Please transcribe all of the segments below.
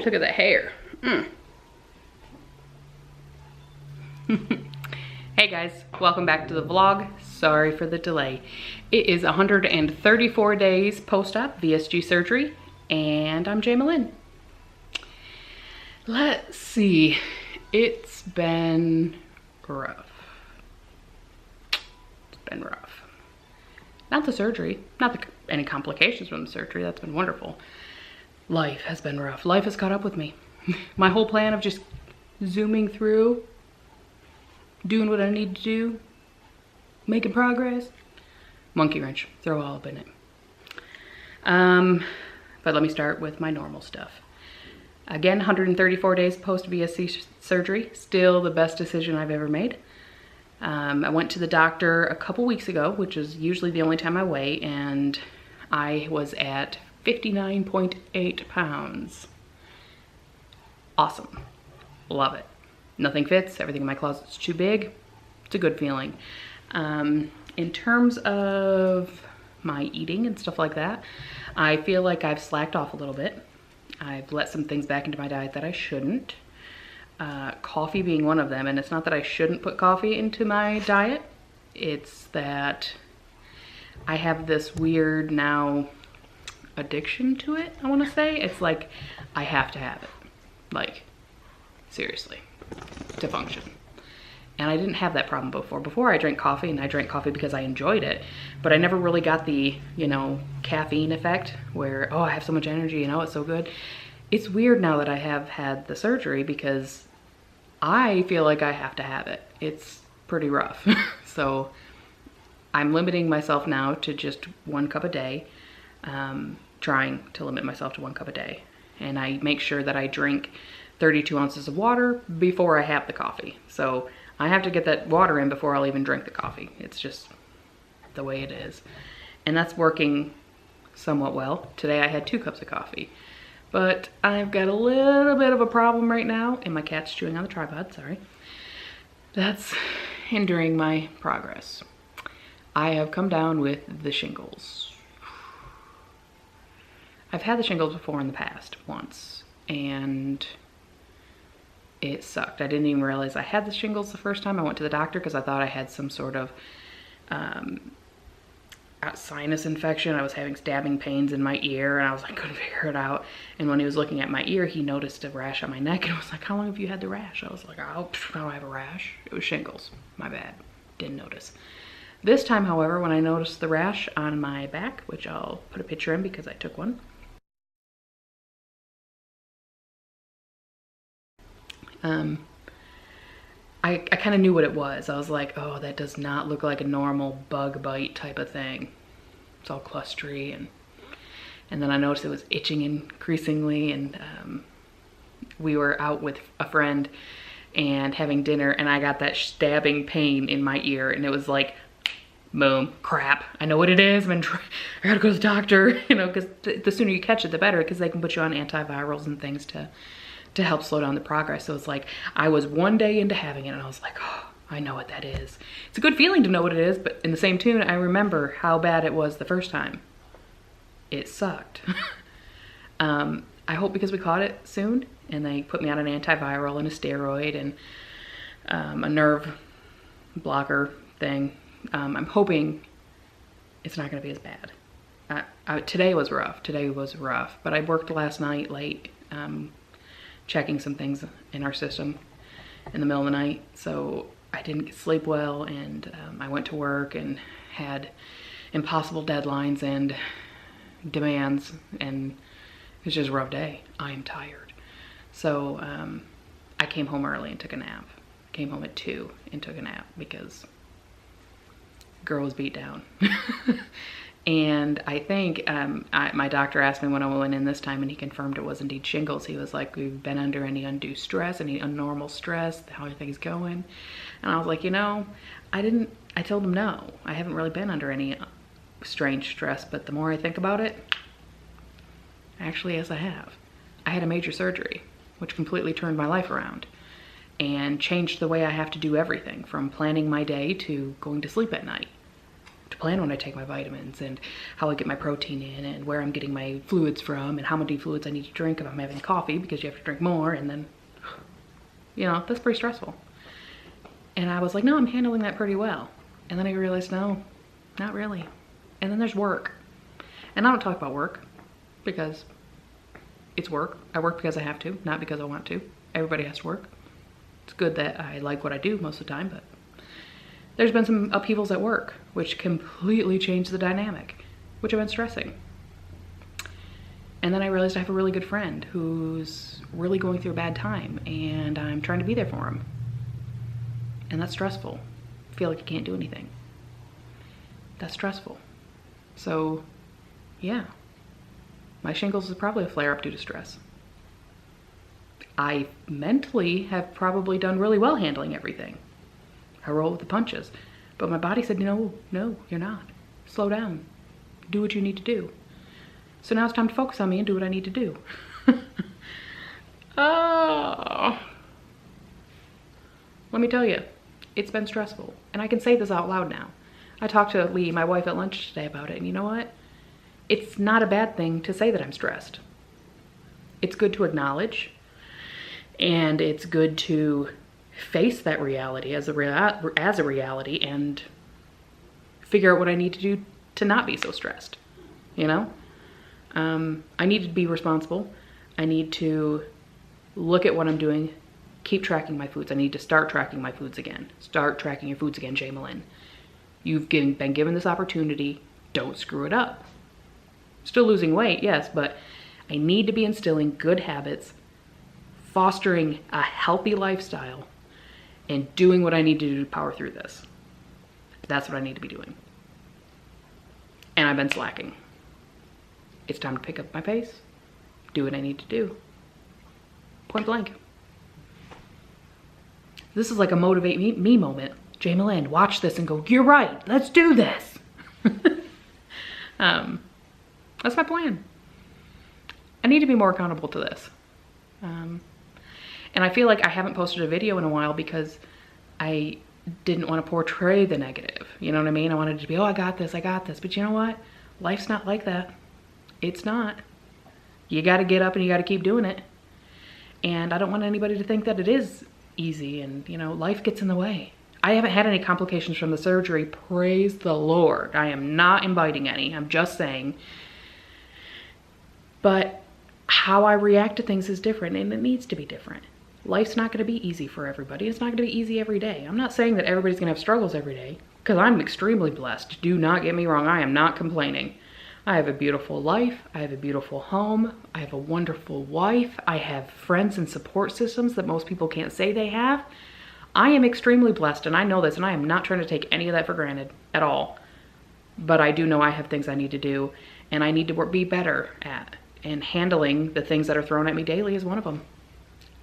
look at the hair. Hey guys, welcome back to the vlog. Sorry for the delay. It is 134 days post-op VSG surgery, and I'm Jamalyn. Let's see, it's been rough. It's been rough. Not the surgery, not any complications from the surgery, that's been wonderful. Life has been rough. Life has caught up with me. My whole plan of just zooming through, doing what I need to do, making progress, monkey wrench, throw all up in it. But let me start with my normal stuff. Again, 134 days post VSC surgery, still the best decision I've ever made. I went to the doctor a couple weeks ago, which is usually the only time I weigh, and I was at 59.8 pounds. Awesome. Love it. Nothing fits. Everything in my closet's too big. It's a good feeling. In terms of my eating and stuff like that, I feel like I've slacked off a little bit. I've let some things back into my diet that I shouldn't. Coffee being one of them. And it's not that I shouldn't put coffee into my diet. It's that I have this weird now addiction to it, I want to say. It's like I have to have it, like seriously, to function. And I didn't have that problem before. Before I drank coffee, and I drank coffee because I enjoyed it, but I never really got the, you know, caffeine effect where, oh, I have so much energy, you know, it's so good. It's weird now that I have had the surgery because I feel like I have to have it. It's pretty rough. So I'm limiting myself now to just 1 cup a day. Trying to limit myself to 1 cup a day. And I make sure that I drink 32 ounces of water before I have the coffee. So I have to get that water in before I'll even drink the coffee. It's just the way it is. And that's working somewhat well. Today I had 2 cups of coffee. But I've got a little bit of a problem right now, and my cat's chewing on the tripod, sorry. That's hindering my progress. I have come down with the shingles. I've had the shingles before in the past, once, and it sucked. I didn't even realize I had the shingles the first time. I went to the doctor because I thought I had some sort of sinus infection. I was having stabbing pains in my ear, and I was like, couldn't figure it out. And when he was looking at my ear, he noticed a rash on my neck, and I was like, how long have you had the rash? I was like, oh, I don't have a rash. It was shingles. My bad. Didn't notice. This time, however, when I noticed the rash on my back, which I'll put a picture in because I took one, I kind of knew what it was. I was like, oh, that does not look like a normal bug bite type of thing. It's all clustery, and then I noticed it was itching increasingly, and we were out with a friend and having dinner, and I got that stabbing pain in my ear, and it was like, boom, crap, I know what it is. I gotta go to the doctor, you know, because the sooner you catch it, the better, because they can put you on antivirals and things to help slow down the progress. So it's like, I was 1 day into having it, and I was like, oh, I know what that is. It's a good feeling to know what it is, but in the same tune, I remember how bad it was the first time. It sucked. I hope because we caught it soon, and they put me on an antiviral and a steroid and a nerve blocker thing, I'm hoping it's not gonna be as bad. Today was rough. Today was rough, but I worked last night late, checking some things in our system in the middle of the night, so I didn't sleep well, and I went to work and had impossible deadlines and demands, and it was just a rough day. I am tired. So I came home early and took a nap. I came home at 2 and took a nap because girl was beat down. And I think my doctor asked me when I went in this time, and he confirmed it was indeed shingles. He was like, we've been under any undue stress, any abnormal stress, how are things going? And I was like, you know, I told him no. I haven't really been under any strange stress, but the more I think about it, actually, yes, I have. I had a major surgery, which completely turned my life around and changed the way I have to do everything, from planning my day to going to sleep at night. to plan when I take my vitamins and how I get my protein in and where I'm getting my fluids from and how many fluids I need to drink if I'm having coffee, because you have to drink more, and then, you know, that's pretty stressful. And I was like, no, I'm handling that pretty well. And then I realized, no, not really. And then there's work. And I don't talk about work because it's work. I work because I have to, not because I want to. Everybody has to work. It's good that I like what I do most of the time, but there's been some upheavals at work, which completely changed the dynamic, which have been stressing. And then I realized I have a really good friend who's really going through a bad time, and I'm trying to be there for him. And that's stressful. I feel like I can't do anything. That's stressful. So, yeah. My shingles is probably a flare-up due to stress. I mentally have probably done really well handling everything. I roll with the punches. But my body said, no, you're not. Slow down. Do what you need to do. So now it's time to focus on me and do what I need to do. Oh. Let me tell you, it's been stressful. And I can say this out loud now. I talked to Lee, my wife, at lunch today about it, and you know what? It's not a bad thing to say that I'm stressed. It's good to acknowledge, and it's good to face that reality as a reality and figure out what I need to do to not be so stressed, you know? I need to be responsible. I need to look at what I'm doing, keep tracking my foods. I need to start tracking my foods again. Start tracking your foods again, Jamelyn. You've been given this opportunity. Don't screw it up. Still losing weight, yes, but I need to be instilling good habits, fostering a healthy lifestyle, and doing what I need to do to power through this. That's what I need to be doing. And I've been slacking. It's time to pick up my pace, do what I need to do. Point blank. This is like a motivate me moment. Jamelyn, watch this and go, you're right, let's do this. That's my plan. I need to be more accountable to this. And I feel like I haven't posted a video in a while because I didn't want to portray the negative. You know what I mean? I wanted to be, oh, I got this. But you know what? Life's not like that. It's not. You got to get up and you got to keep doing it. And I don't want anybody to think that it is easy, and, you know, life gets in the way. I haven't had any complications from the surgery. Praise the Lord. I am not inviting any. I'm just saying. But how I react to things is different, and it needs to be different. Life's not going to be easy for everybody. It's not going to be easy every day. I'm not saying that everybody's going to have struggles every day, because I'm extremely blessed. Do not get me wrong. I am not complaining. I have a beautiful life. I have a beautiful home. I have a wonderful wife. I have friends and support systems that most people can't say they have. I am extremely blessed, and I know this, and I am not trying to take any of that for granted at all. But I do know I have things I need to do, and I need to be better at. And handling the things that are thrown at me daily is one of them.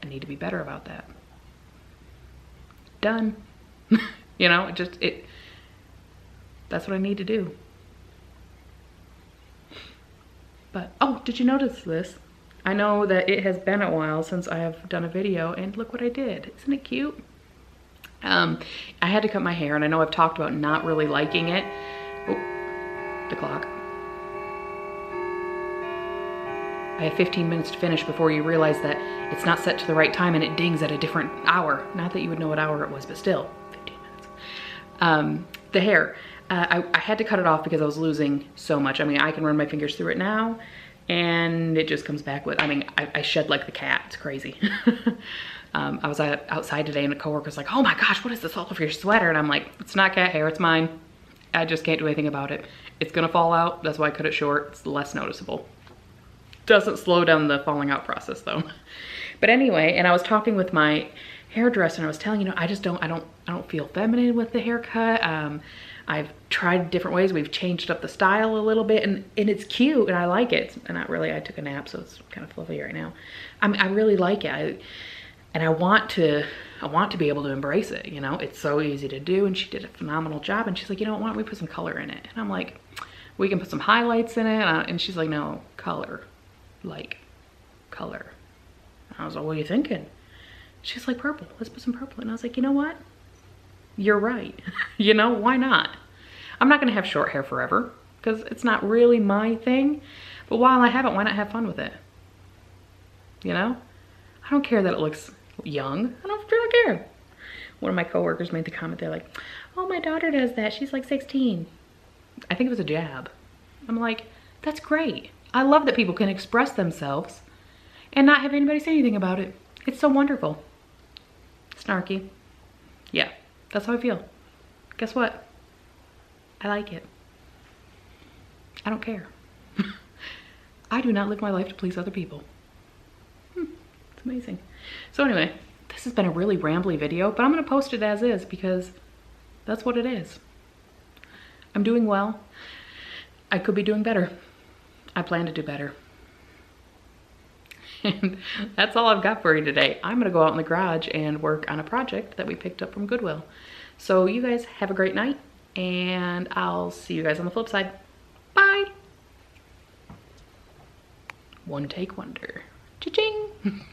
I need to be better about that. Done. You know, that's what I need to do. But, oh, did you notice this? I know that it has been a while since I have done a video, and look what I did. Isn't it cute? I had to cut my hair, and I know I've talked about not really liking it. Oh, the clock. I have 15 minutes to finish before you realize that it's not set to the right time and it dings at a different hour. Not that you would know what hour it was, but still, 15 minutes. The hair, I had to cut it off because I was losing so much. I mean, I can run my fingers through it now and it just comes back with, I mean, I shed like the cat. It's crazy. I was outside today and a coworker's like, oh my gosh, what is this all over your sweater? And I'm like, it's not cat hair, it's mine. I just can't do anything about it. It's gonna fall out. That's why I cut it short. It's less noticeable. Doesn't slow down the falling out process though. But anyway, and I was talking with my hairdresser and I was telling, you know, I don't feel feminine with the haircut. I've tried different ways. We've changed up the style a little bit and it's cute and I like it. And not really, I took a nap, so it's kind of fluffy right now. I really like it. And I want to be able to embrace it, you know? It's so easy to do, and she did a phenomenal job. And she's like, you know what, why don't we put some color in it? And I'm like, we can put some highlights in it. And she's like, no, color. Like color. I was like, what are you thinking? She's like, purple. Let's put some purple. And I was like, you know what? You're right. You know, why not? I'm not gonna have short hair forever because it's not really my thing. But while I have it, why not have fun with it? You know? I don't care that it looks young. I don't care. One of my coworkers made the comment, they're like, oh, my daughter does that. She's like 16. I think it was a jab. I'm like, that's great. I love that people can express themselves and not have anybody say anything about it. It's so wonderful. Snarky. Yeah, that's how I feel. Guess what? I like it. I don't care. I do not live my life to please other people. It's amazing. So anyway, this has been a really rambly video, but I'm gonna post it as is because that's what it is. I'm doing well. I could be doing better. I plan to do better. And that's all I've got for you today. I'm gonna go out in the garage and work on a project that we picked up from Goodwill. So you guys have a great night, and I'll see you guys on the flip side. Bye. One take wonder. Cha-ching.